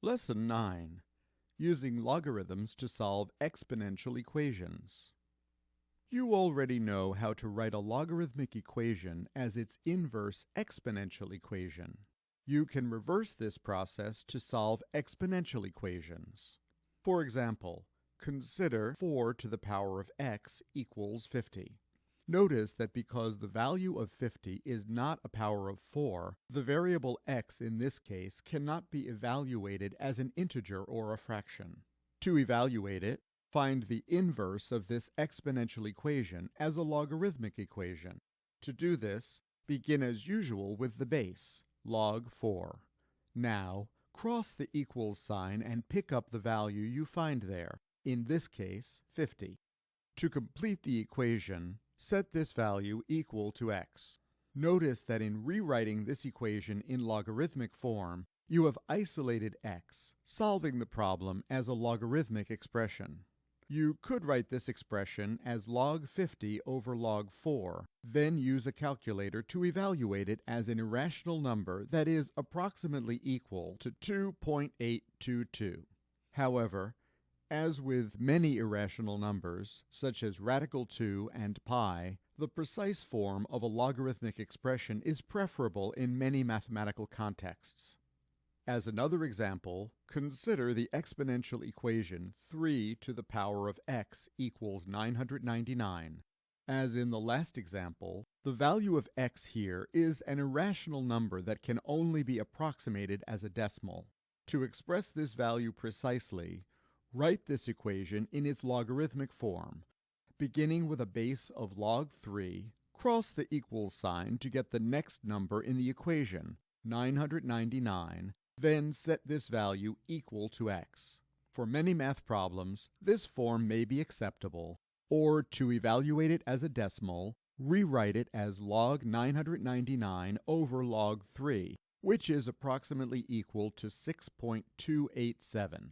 Lesson 9. Using logarithms to solve exponential equations. You already know how to write a logarithmic equation as its inverse exponential equation. You can reverse this process to solve exponential equations. For example, consider 4 to the power of x equals 50. Notice that because the value of 50 is not a power of 4, the variable x in this case cannot be evaluated as an integer or a fraction. To evaluate it, find the inverse of this exponential equation as a logarithmic equation. To do this, begin as usual with the base, log 4. Now, cross the equals sign and pick up the value you find there, in this case 50. To complete the equation, set this value equal to x. Notice that in rewriting this equation in logarithmic form, you have isolated x, solving the problem as a logarithmic expression. You could write this expression as log 50 over log 4, then use a calculator to evaluate it as an irrational number that is approximately equal to 2.822. However, as with many irrational numbers, such as radical 2 and pi, the precise form of a logarithmic expression is preferable in many mathematical contexts. As another example, consider the exponential equation 3 to the power of x equals 999. As in the last example, the value of x here is an irrational number that can only be approximated as a decimal. To express this value precisely, write this equation in its logarithmic form. Beginning with a base of log 3, cross the equals sign to get the next number in the equation, 999, then set this value equal to x. For many math problems, this form may be acceptable, or to evaluate it as a decimal, rewrite it as log 999 over log 3, which is approximately equal to 6.287.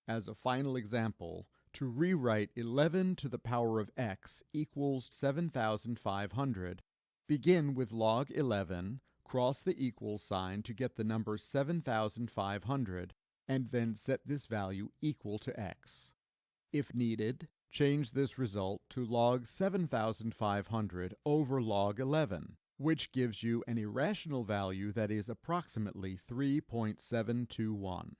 As a final example, to rewrite 11 to the power of x equals 7,500, begin with log 11, cross the equals sign to get the number 7,500, and then set this value equal to x. If needed, change this result to log 7,500 over log 11, which gives you an irrational value that is approximately 3.721.